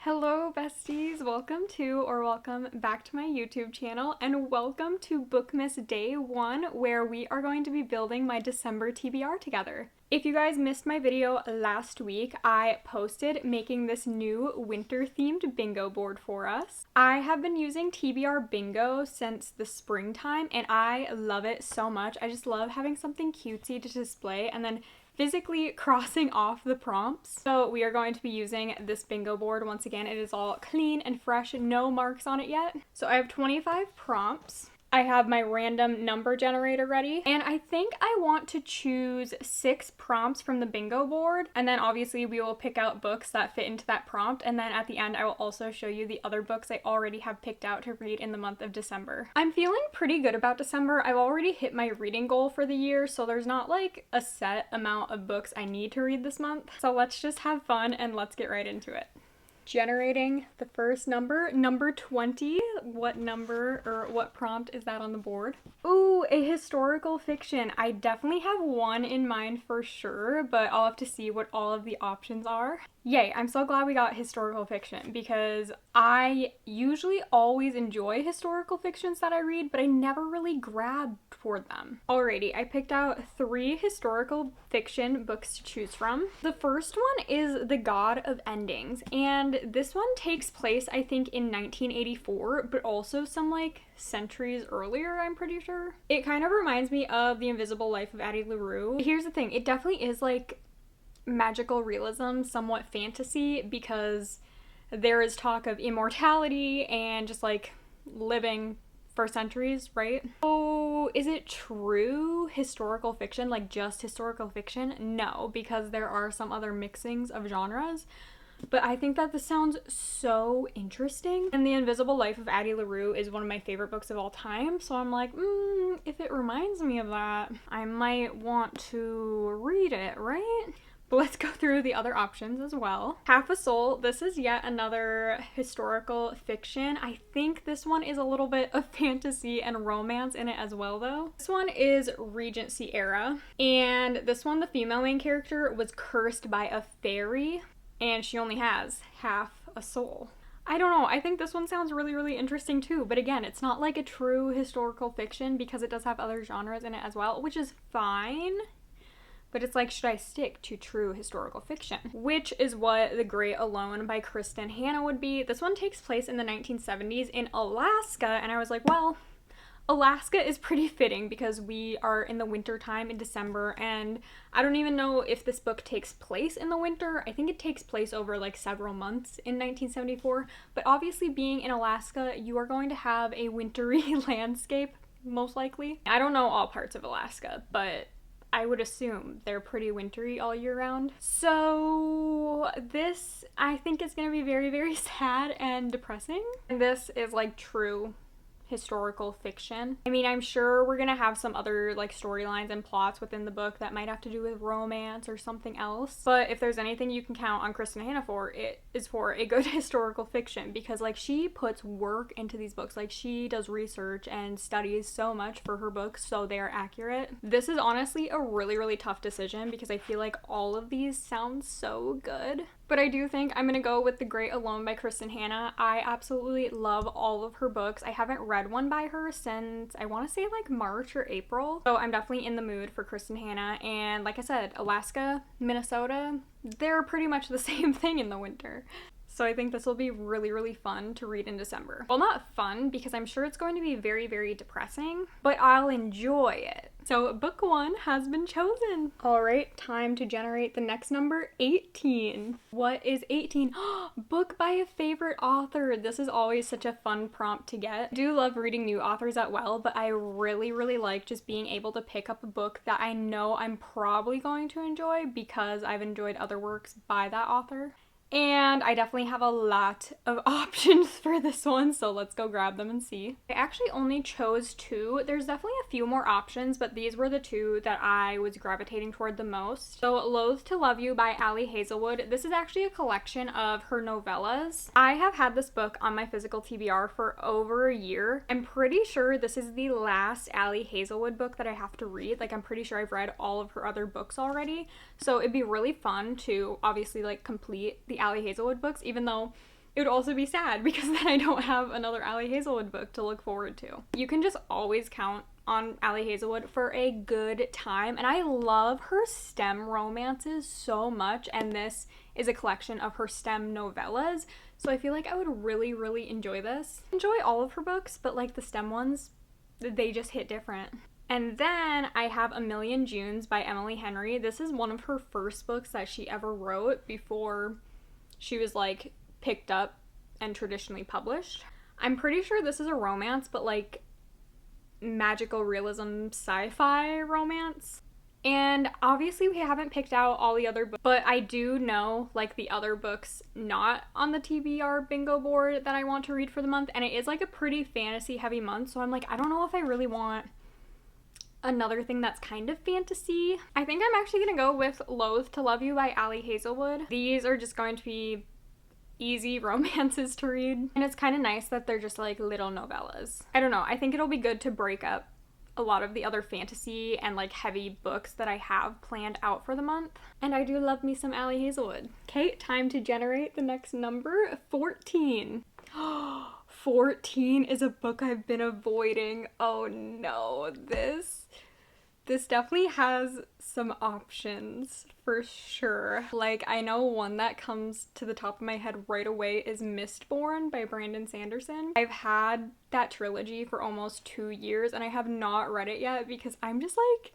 Hello besties, welcome back to my YouTube channel, and welcome to Bookmas Day 1, where we are going to be building my December TBR together. If you guys missed my video last week, I posted making this new winter-themed bingo board for us. I have been using TBR bingo since the springtime, and I love it so much. I just love having something cutesy to display and then physically crossing off the prompts. So we are going to be using this bingo board. Once again, it is all clean and fresh, no marks on it yet. So I have 25 prompts. I have my random number generator ready, and I think I want to choose 6 prompts from the bingo board, and then obviously we will pick out books that fit into that prompt, and then at the end I will also show you the other books I already have picked out to read in the month of December. I'm feeling pretty good about December. I've already hit my reading goal for the year, so there's not like a set amount of books I need to read this month. So let's just have fun and let's get right into it. Generating the first number, number 20. What number or what prompt is that on the board? Ooh, a historical fiction. I definitely have one in mind for sure, but I'll have to see what all of the options are. Yay, I'm so glad we got historical fiction because I usually always enjoy historical fictions that I read, but I never really grabbed toward them. Alrighty, I picked out 3 historical fiction books to choose from. The first one is The God of Endings, and this one takes place, I think, in 1984, but also some like centuries earlier, I'm pretty sure. It kind of reminds me of The Invisible Life of Addie LaRue. Here's the thing, it definitely is like magical realism, somewhat fantasy, because there is talk of immortality and just like living for centuries, right? Oh, is it true historical fiction, like just historical fiction? No, because there are some other mixings of genres. But I think that this sounds so interesting. And The Invisible Life of Addie LaRue is one of my favorite books of all time, so I'm like, if it reminds me of that, I might want to read it, right? But let's go through the other options as well. Half a Soul, this is yet another historical fiction. I think this one is a little bit of fantasy and romance in it as well though. This one is Regency era, and this one, the female main character was cursed by a fairy, and she only has half a soul. I don't know, I think this one sounds really, really interesting too, but again, it's not like a true historical fiction because it does have other genres in it as well, which is fine. But it's like, should I stick to true historical fiction? Which is what The Great Alone by Kristen Hanna would be. This one takes place in the 1970s in Alaska, and I was like, well, Alaska is pretty fitting because we are in the winter time in December, and I don't even know if this book takes place in the winter. I think it takes place over like several months in 1974, but obviously being in Alaska, you are going to have a wintry landscape, most likely. I don't know all parts of Alaska, but I would assume they're pretty wintry all year round. So this, I think, is going to be very, very sad and depressing. And this is like true historical fiction. I mean, I'm sure we're gonna have some other like storylines and plots within the book that might have to do with romance or something else, but if there's anything you can count on Kristen Hanna for, it is for a good historical fiction, because like she puts work into these books. Like she does research and studies so much for her books so they are accurate. This is honestly a really, really tough decision because I feel like all of these sound so good. But I do think I'm gonna go with The Great Alone by Kristen Hanna. I absolutely love all of her books. I haven't read one by her since, I want to say like March or April. So I'm definitely in the mood for Kristen Hanna. And like I said, Alaska, Minnesota, they're pretty much the same thing in the winter. So I think this will be really, really fun to read in December. Well, not fun, because I'm sure it's going to be very, very depressing, but I'll enjoy it. So book 1 has been chosen. All right, time to generate the next number, 18. What is 18? Book by a favorite author. This is always such a fun prompt to get. I do love reading new authors as well, but I really, really like just being able to pick up a book that I know I'm probably going to enjoy because I've enjoyed other works by that author. And I definitely have a lot of options for this one, so let's go grab them and see. I actually only chose 2. There's definitely a few more options, but these were the 2 that I was gravitating toward the most. So Loathe to Love You by Ali Hazelwood. This is actually a collection of her novellas. I have had this book on my physical TBR for over a year. I'm pretty sure this is the last Ali Hazelwood book that I have to read. Like, I'm pretty sure I've read all of her other books already. So it'd be really fun to obviously like complete the Ali Hazelwood books, even though it would also be sad because then I don't have another Ali Hazelwood book to look forward to. You can just always count on Ali Hazelwood for a good time, and I love her STEM romances so much, and this is a collection of her STEM novellas, so I feel like I would really, really enjoy this. Enjoy all of her books, but like the STEM ones, they just hit different. And then I have A Million Junes by Emily Henry. This is one of her first books that she ever wrote before she was like picked up and traditionally published. I'm pretty sure this is a romance, but like magical realism sci-fi romance. And obviously we haven't picked out all the other books, but I do know like the other books not on the TBR bingo board that I want to read for the month, and it is like a pretty fantasy heavy month, so I'm like, I don't know if I really want another thing that's kind of fantasy. I think I'm actually gonna go with Loathe to Love You by Ali Hazelwood. These are just going to be easy romances to read, and it's kind of nice that they're just like little novellas. I don't know, I think it'll be good to break up a lot of the other fantasy and like heavy books that I have planned out for the month. And I do love me some Ali Hazelwood. Okay, time to generate the next number, 14. 14 is a book I've been avoiding. Oh no, this definitely has some options for sure. Like, I know one that comes to the top of my head right away is Mistborn by Brandon Sanderson. I've had that trilogy for almost 2 years and I have not read it yet because I'm just like,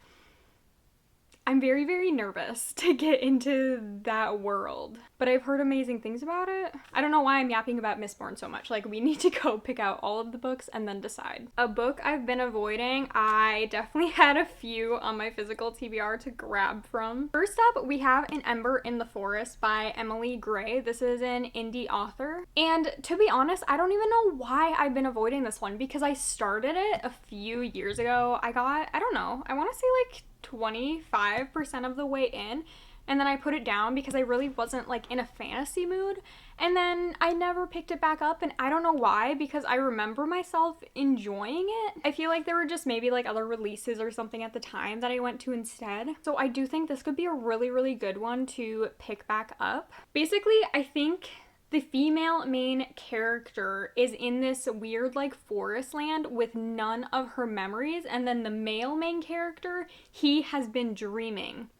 I'm very, very nervous to get into that world. But I've heard amazing things about it. I don't know why I'm yapping about Mistborn so much. Like, we need to go pick out all of the books and then decide. A book I've been avoiding, I definitely had a few on my physical TBR to grab from. First up, we have An Ember in the Forest by Emily Gray. This is an indie author. And to be honest, I don't even know why I've been avoiding this one because I started it a few years ago. I don't know, I want to say like 25% of the way in, and then I put it down because I really wasn't like in a fantasy mood, and then I never picked it back up, and I don't know why because I remember myself enjoying it. I feel like there were just maybe like other releases or something at the time that I went to instead. So I do think this could be a really, really good one to pick back up. Basically, I think the female main character is in this weird like forest land with none of her memories, and then the male main character, he has been dreaming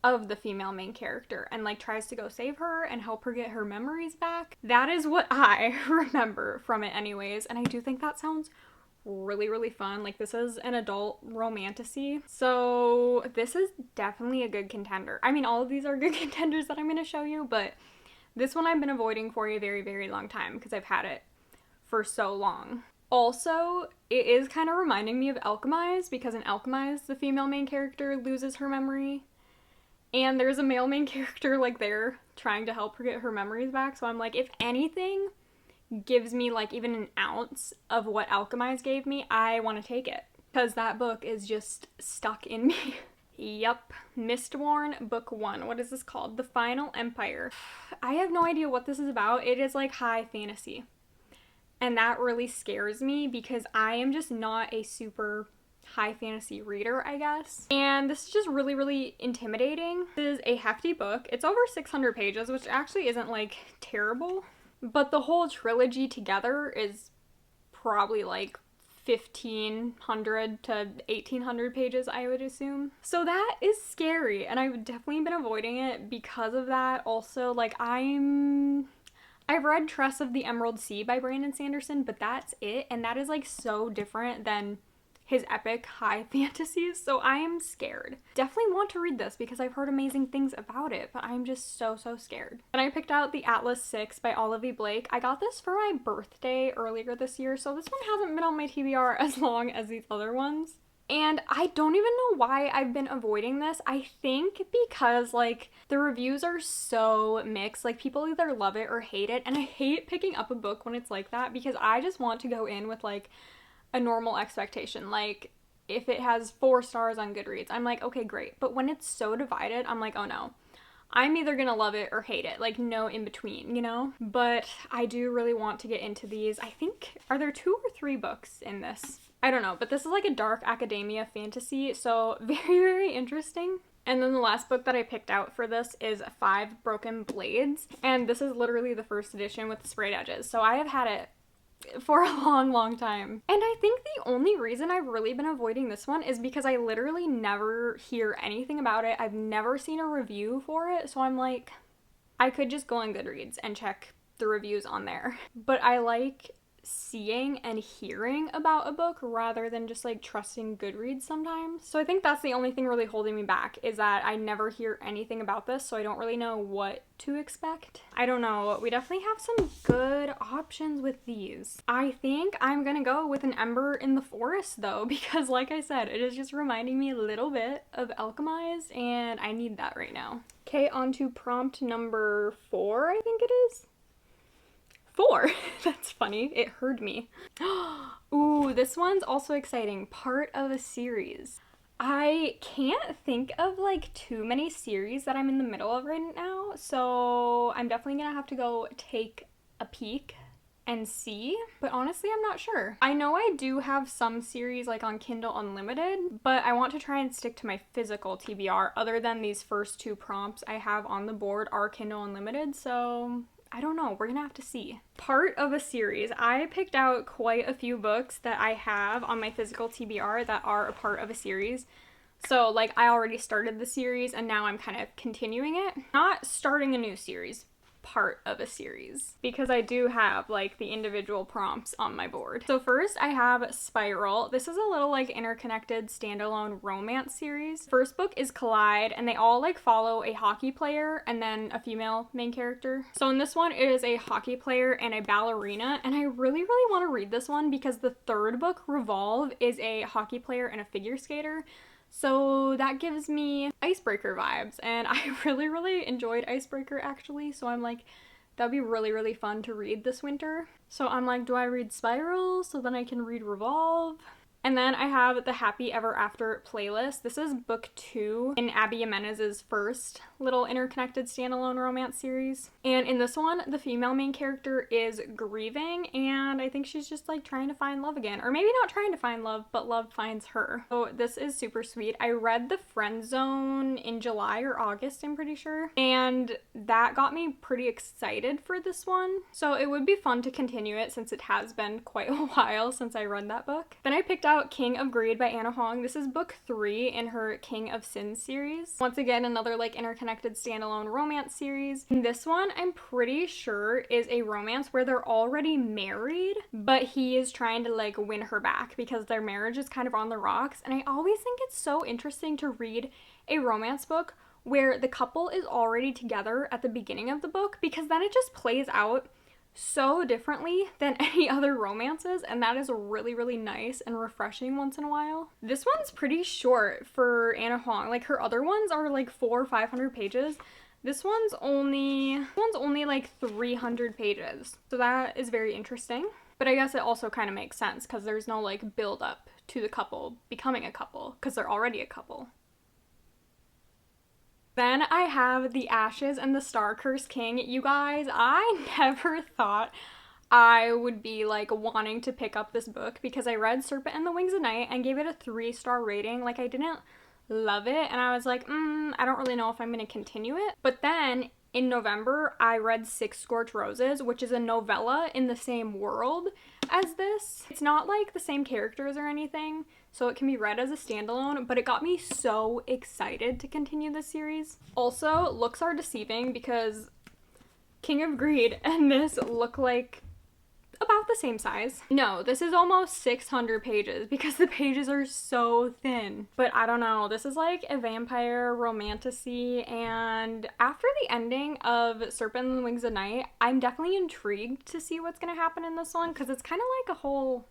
of the female main character and like tries to go save her and help her get her memories back. That is what I remember from it anyways, and I do think that sounds really, really fun. Like, this is an adult romantasy, so this is definitely a good contender. I mean, all of these are good contenders that I'm going to show you, but this one I've been avoiding for a very, very long time because I've had it for so long. Also, it is kind of reminding me of Alchemize because in Alchemize, the female main character loses her memory and there's a male main character like there trying to help her get her memories back. So I'm like, if anything gives me like even an ounce of what Alchemize gave me, I want to take it because that book is just stuck in me. Yep, Mistborn Book 1. What is this called? The Final Empire. I have no idea what this is about. It is like high fantasy. And that really scares me because I am just not a super high fantasy reader, I guess. And this is just really, really intimidating. This is a hefty book. It's over 600 pages, which actually isn't like terrible. But the whole trilogy together is probably like 1,500 to 1,800 pages, I would assume. So that is scary, and I've definitely been avoiding it because of that. Also, like, I've read Tress of the Emerald Sea by Brandon Sanderson, but that's it, and that is like so different than his epic high fantasies, so I am scared. Definitely want to read this because I've heard amazing things about it, but I'm just so scared. And I picked out The Atlas 6 by Olivia Blake. I got this for my birthday earlier this year, so this one hasn't been on my TBR as long as these other ones. And I don't even know why I've been avoiding this. I think because like the reviews are so mixed. Like, people either love it or hate it, and I hate picking up a book when it's like that because I just want to go in with like a normal expectation. Like, if it has 4 stars on Goodreads, I'm like, okay, great. But when it's so divided, I'm like, oh no, I'm either gonna love it or hate it. Like, no in between, you know? But I do really want to get into these. I think, are there 2 or 3 books in this? I don't know, but this is like a dark academia fantasy, so very, very interesting. And then the last book that I picked out for this is Five Broken Blades. And this is literally the first edition with the sprayed edges. So I have had it for a long time. And I think the only reason I've really been avoiding this one is because I literally never hear anything about it. I've never seen a review for it. So I'm like, I could just go on Goodreads and check the reviews on there. But I like seeing and hearing about a book rather than just like trusting Goodreads sometimes. So I think that's the only thing really holding me back, is that I never hear anything about this, so I don't really know what to expect. I don't know. We definitely have some good options with these. I think I'm gonna go with An Ember in the Forest though, because like I said, it is just reminding me a little bit of Alchemized, and I need that right now. Okay, on to prompt number 4, I think it is. 4. That's funny. It heard me. Ooh, this one's also exciting. Part of a series. I can't think of like too many series that I'm in the middle of right now, so I'm definitely gonna have to go take a peek and see, but honestly I'm not sure. I know I do have some series like on Kindle Unlimited, but I want to try and stick to my physical TBR. Other than these first 2 prompts I have on the board are Kindle Unlimited, so I don't know, we're gonna have to see. Part of a series. I picked out quite a few books that I have on my physical TBR that are a part of a series. So like I already started the series and now I'm kind of continuing it. Not starting a new series, part of a series, because I do have like the individual prompts on my board. So first I have Spiral. This is a little like interconnected standalone romance series. First book is Collide, and they all like follow a hockey player and then a female main character. So in this one it is a hockey player and a ballerina, and I really want to read this one because the third book, Revolve, is a hockey player and a figure skater. So that gives me Icebreaker vibes, and I really enjoyed Icebreaker actually, so I'm like, that'd be really fun to read this winter. So I'm like, do I read Spiral so then I can read Revolve? And then I have the Happy Ever After playlist. This is book 2 in Abby Jimenez's first little interconnected standalone romance series. And in this one, the female main character is grieving, and I think she's just like trying to find love again. Or maybe not trying to find love, but love finds her. So this is super sweet. I read The Friend Zone in July or August, I'm pretty sure. And that got me pretty excited for this one. So it would be fun to continue it since it has been quite a while since I read that book. Then I picked out King of Greed by Anna Hong. This is book 3 in her King of Sins series. Once again, another like interconnected standalone romance series. And this one I'm pretty sure is a romance where they're already married, but he is trying to like win her back because their marriage is kind of on the rocks. And I always think it's so interesting to read a romance book where the couple is already together at the beginning of the book, because then it just plays out so differently than any other romances, and that is really nice and refreshing once in a while. This one's pretty short for Anna Hong. Like her other ones are like 400 or 500 pages. This one's only like 300 pages. So that is very interesting. But I guess it also kind of makes sense because there's no like build up to the couple becoming a couple because they're already a couple. Then I have The Ashes and the Star-Cursed King. You guys, I never thought I would be like wanting to pick up this book because I read Serpent and the Wings of Night and gave it a 3-star rating. Like I didn't love it, and I was like, I don't really know if I'm going to continue it. But then in November, I read Six Scorched Roses, which is a novella in the same world as this. It's not like the same characters or anything, so it can be read as a standalone, but it got me so excited to continue this series. Also, looks are deceiving because King of Greed and this look like about the same size. No, this is almost 600 pages because the pages are so thin. But I don't know, this is like a vampire romantasy, and after the ending of Serpent and the Wings of Night, I'm definitely intrigued to see what's gonna happen in this one because it's kind of like a whole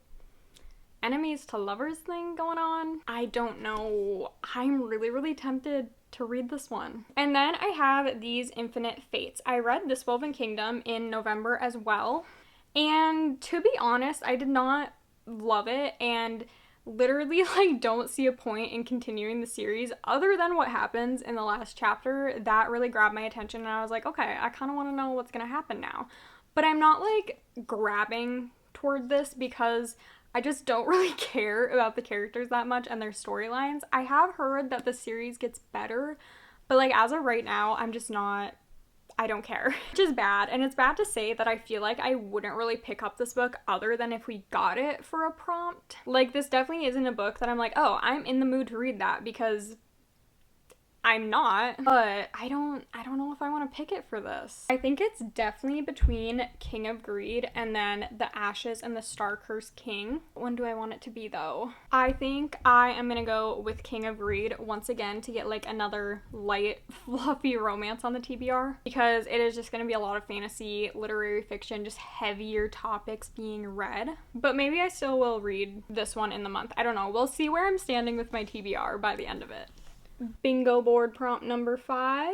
enemies to lovers thing going on. I don't know. I'm really tempted to read this one. And then I have These Infinite Fates. I read This Woven Kingdom in November as well. And to be honest, I did not love it and literally like don't see a point in continuing the series other than what happens in the last chapter. That really grabbed my attention and I was like, okay, I kind of want to know what's going to happen now. But I'm not like grabbing toward this because I just don't really care about the characters that much and their storylines. I have heard that the series gets better, but like as of right now, I'm just not, I don't care. Which is bad. And it's bad to say that I feel like I wouldn't really pick up this book other than if we got it for a prompt. Like this definitely isn't a book that I'm like, oh, I'm in the mood to read that, because I'm not, but I don't know if I want to pick it for this. I think it's definitely between King of Greed and then The Ashes and the Star-Cursed King. When do I want it to be though? I think I am gonna go with King of Greed once again to get like another light, fluffy romance on the TBR, because it is just gonna be a lot of fantasy, literary fiction, just heavier topics being read. But maybe I still will read this one in the month. I don't know. We'll see where I'm standing with my TBR by the end of it. Bingo board prompt number 5,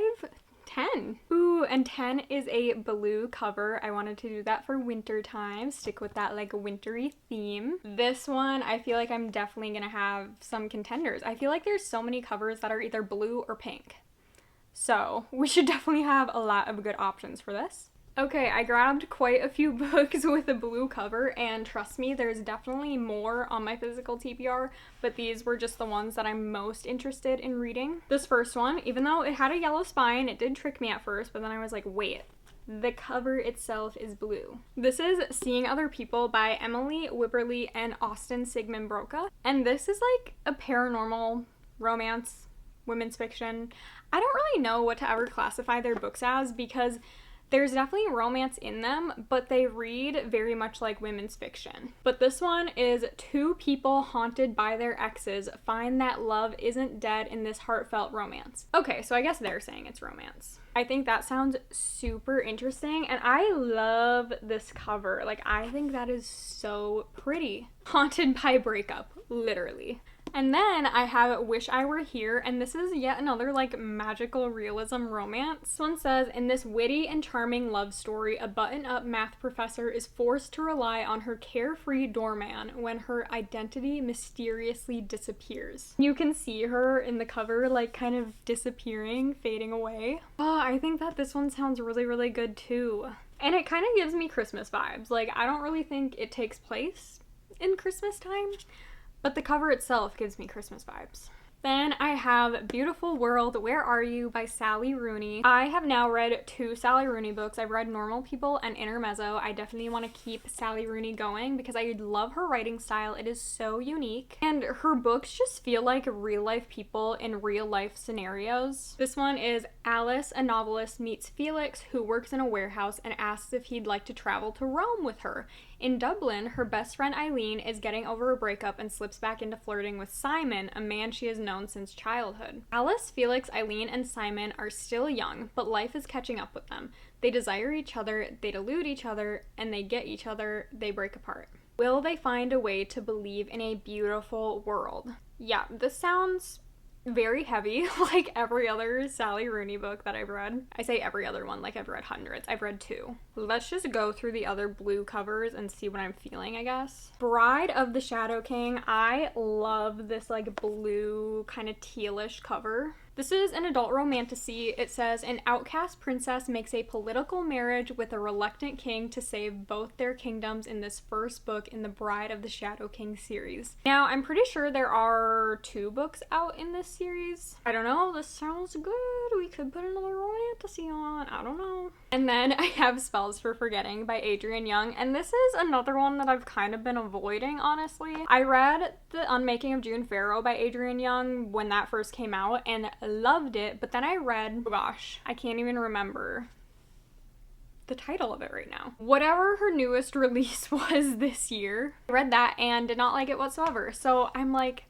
10. Ooh, and 10 is a blue cover. I wanted to do that for winter time, stick with that like wintry theme. This one, I feel like I'm definitely gonna have some contenders. I feel like there's so many covers that are either blue or pink. So we should definitely have a lot of good options for this. Okay, I grabbed quite a few books with a blue cover, and trust me, there's definitely more on my physical TBR, but these were just the ones that I'm most interested in reading. This first one, even though it had a yellow spine, it did trick me at first, but then I was like, wait, the cover itself is blue. This is Seeing Other People by Emily Wibberley and Austin Sigmund Broca, and this is like a paranormal romance, women's fiction. I don't really know what to ever classify their books as, because there's definitely romance in them, but they read very much like women's fiction. But this one is two people haunted by their exes find that love isn't dead in this heartfelt romance. Okay, so I guess they're saying it's romance. I think that sounds super interesting, and I love this cover. Like, I think that is so pretty. Haunted by breakup, literally. And then I have Wish I Were Here, and this is yet another like magical realism romance. This one says, in this witty and charming love story, a button-up math professor is forced to rely on her carefree doorman when her identity mysteriously disappears. You can see her in the cover like kind of disappearing, fading away. Oh, I think that this one sounds really, really good too. And it kind of gives me Christmas vibes. Like, I don't really think it takes place in Christmas time, but the cover itself gives me Christmas vibes. Then I have Beautiful World, Where Are You by Sally Rooney. I have now read 2 Sally Rooney books. I've read Normal People and Intermezzo. I definitely want to keep Sally Rooney going because I love her writing style. It is so unique. And her books just feel like real life people in real life scenarios. This one is Alice, a novelist, meets Felix, who works in a warehouse, and asks if he'd like to travel to Rome with her. In Dublin, her best friend Eileen is getting over a breakup and slips back into flirting with Simon, a man she has known since childhood. Alice, Felix, Eileen, and Simon are still young, but life is catching up with them. They desire each other, they delude each other, and they get each other, they break apart. Will they find a way to believe in a beautiful world? Yeah, this sounds very heavy, like every other Sally Rooney book that I've read. I say every other one, like I've read hundreds. I've read 2. Let's just go through the other blue covers and see what I'm feeling, I guess. Bride of the Shadow King. I love this like blue kind of tealish cover. This is an adult romantasy. It says, an outcast princess makes a political marriage with a reluctant king to save both their kingdoms in this first book in the Bride of the Shadow King series. Now, I'm pretty sure there are 2 books out in this series. I don't know, this sounds good. We could put another romantasy on. I don't know. And then I have Spells for Forgetting by Adrienne Young, and this is another one that I've kind of been avoiding, honestly. I read The Unmaking of June Farrow by Adrienne Young when that first came out, and loved it, but then I read, oh gosh, I can't even remember the title of it right now. Whatever her newest release was this year, I read that and did not like it whatsoever. So I'm like,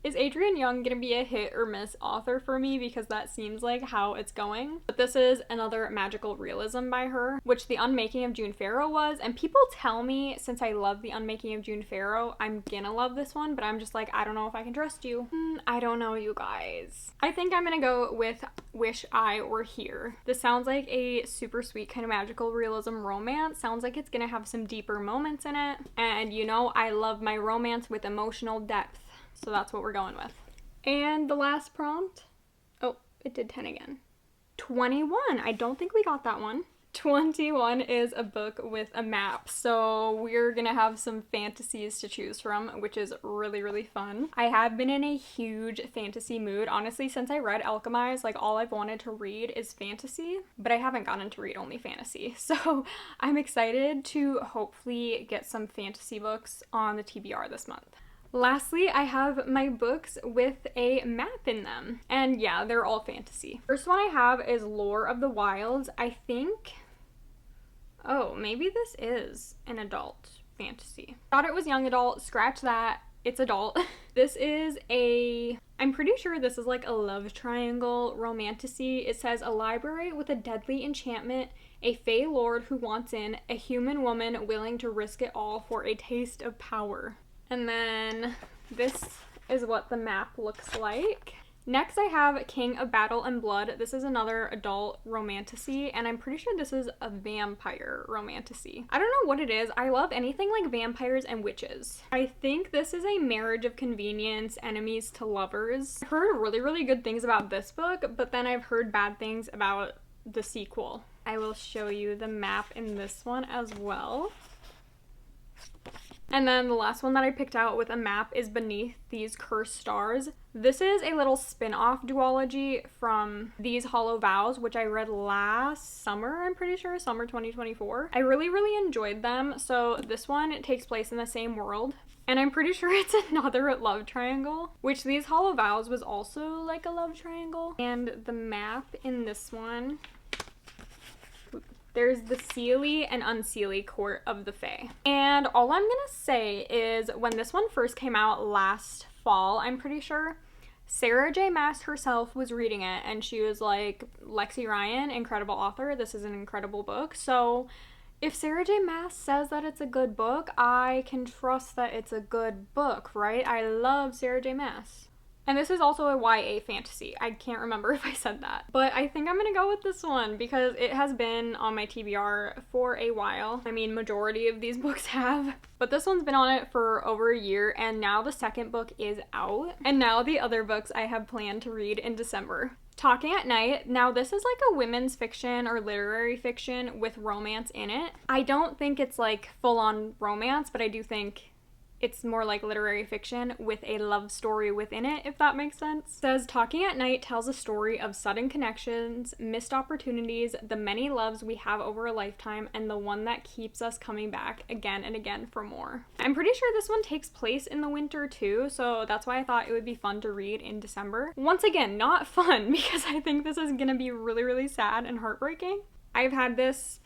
is Adrienne Young gonna be a hit or miss author for me, because that seems like how it's going? But this is another magical realism by her, which The Unmaking of June Farrow was, and people tell me since I love The Unmaking of June Farrow, I'm gonna love this one, but I'm just like, I don't know if I can trust you. I don't know, you guys. I think I'm gonna go with Wish I Were Here. This sounds like a super sweet kind of magical realism romance. Sounds like it's gonna have some deeper moments in it, and you know, I love my romance with emotional depth. So that's what we're going with. And the last prompt, oh, it did 10 again. 21, I don't think we got that one. 21 is a book with a map, so we're gonna have some fantasies to choose from, which is really, really fun. I have been in a huge fantasy mood. Honestly, since I read Alchemize, like all I've wanted to read is fantasy, but I haven't gotten to read only fantasy. So I'm excited to hopefully get some fantasy books on the TBR this month. Lastly, I have my books with a map in them. And yeah, they're all fantasy. First one I have is Lore of the Wilds. I think... Oh, maybe this is an adult fantasy. Thought it was young adult. Scratch that. It's adult. This is a... I'm pretty sure this is like a love triangle romantasy. It says, a library with a deadly enchantment, a fae lord who wants in, a human woman willing to risk it all for a taste of power. And then this is what the map looks like. Next I have King of Battle and Blood. This is another adult romantasy, and I'm pretty sure this is a vampire romantasy. I don't know what it is. I love anything like vampires and witches. I think this is a marriage of convenience, enemies to lovers. I've heard really, really good things about this book, but then I've heard bad things about the sequel. I will show you the map in this one as well. And then the last one that I picked out with a map is Beneath These Cursed Stars. This is a little spin-off duology from These Hollow Vows, which I read last summer, I'm pretty sure, summer 2024. I really, really enjoyed them. So this one takes place in the same world. And I'm pretty sure it's another love triangle, which These Hollow Vows was also like a love triangle. And the map in this one... There's the Seelie and Unseelie Court of the Fae. And all I'm gonna say is when this one first came out last fall, I'm pretty sure, Sarah J. Maas herself was reading it and she was like, Lexi Ryan, incredible author, this is an incredible book. So if Sarah J. Maas says that it's a good book, I can trust that it's a good book, right? I love Sarah J. Maas. And this is also a YA fantasy. I can't remember if I said that. But I think I'm gonna go with this one because it has been on my TBR for a while. I mean, majority of these books have. But this one's been on it for over a year, and now the second book is out. And now the other books I have planned to read in December. Talking at Night. Now this is like a women's fiction or literary fiction with romance in it. I don't think it's like full-on romance, but I do think it's more like literary fiction with a love story within it, if that makes sense. It says, Talking at Night tells a story of sudden connections, missed opportunities, the many loves we have over a lifetime, and the one that keeps us coming back again and again for more. I'm pretty sure this one takes place in the winter too, so that's why I thought it would be fun to read in December. Once again, not fun, because I think this is gonna be really, really sad and heartbreaking. I've had this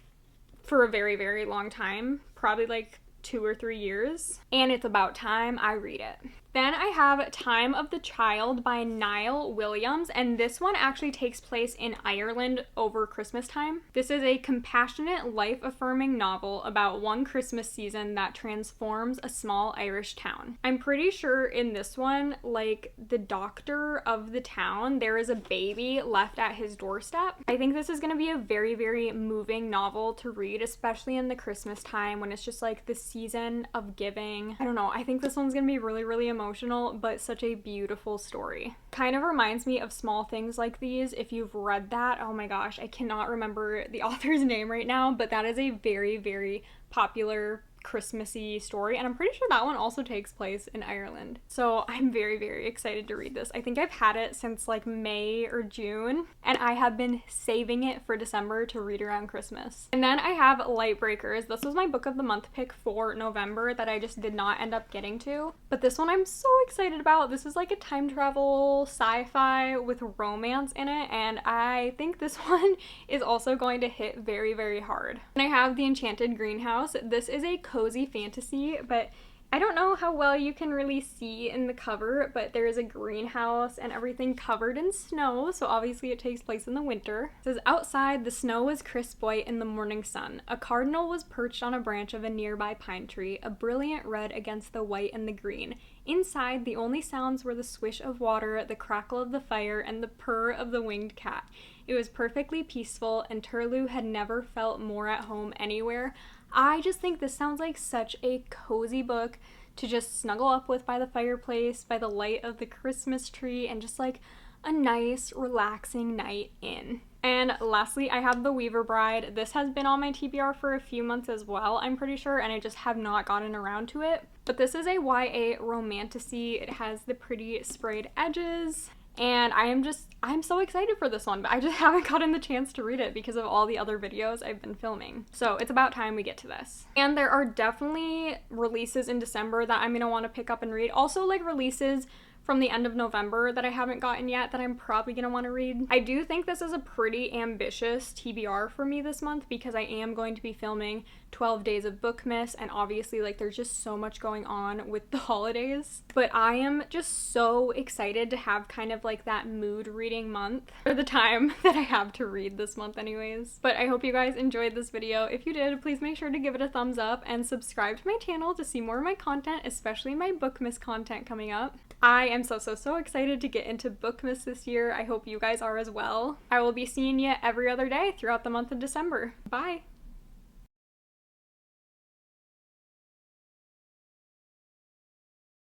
for a very, very long time, probably like 2 or 3 years, and it's about time I read it. Then I have Time of the Child by Niall Williams, and this one actually takes place in Ireland over Christmas time. This is a compassionate, life-affirming novel about one Christmas season that transforms a small Irish town. I'm pretty sure in this one, like, the doctor of the town, there is a baby left at his doorstep. I think this is gonna be a very, very moving novel to read, especially in the Christmas time when it's just like the season of giving. I don't know, I think this one's gonna be really, really emotional, but such a beautiful story. Kind of reminds me of Small Things Like These. If you've read that, oh my gosh, I cannot remember the author's name right now, but that is a very, very popular Christmassy story, and I'm pretty sure that one also takes place in Ireland. So I'm very, very excited to read this. I think I've had it since like May or June, and I have been saving it for December to read around Christmas. And then I have Lightbreakers. This was my book of the month pick for November that I just did not end up getting to, but this one I'm so excited about. This is like a time travel sci-fi with romance in it, and I think this one is also going to hit very, very hard. And I have The Enchanted Greenhouse. This is a cozy fantasy, but I don't know how well you can really see in the cover, but there is a greenhouse and everything covered in snow, so obviously it takes place in the winter. It says, outside, the snow was crisp white in the morning sun. A cardinal was perched on a branch of a nearby pine tree, a brilliant red against the white and the green. Inside, the only sounds were the swish of water, the crackle of the fire, and the purr of the winged cat. It was perfectly peaceful, and Turlu had never felt more at home anywhere. I just think this sounds like such a cozy book to just snuggle up with by the fireplace, by the light of the Christmas tree, and just like a nice, relaxing night in. And lastly, I have The Weaver Bride. This has been on my TBR for a few months as well, I'm pretty sure, and I just have not gotten around to it. But this is a YA romantasy. It has the pretty sprayed edges, and I'm so excited for this one, but I just haven't gotten the chance to read it because of all the other videos I've been filming. So it's about time we get to this. And there are definitely releases in December that I'm gonna want to pick up and read. Also, like, releases from the end of November that I haven't gotten yet that I'm probably gonna want to read. I do think this is a pretty ambitious TBR for me this month because I am going to be filming 12 days of Bookmas, and obviously, like, there's just so much going on with the holidays. But I am just so excited to have kind of like that mood reading month for the time that I have to read this month anyways. But I hope you guys enjoyed this video. If you did, please make sure to give it a thumbs up and subscribe to my channel to see more of my content, especially my Bookmas content coming up. I am so excited to get into Bookmas this year. I hope you guys are as well. I will be seeing you every other day throughout the month of December. Bye!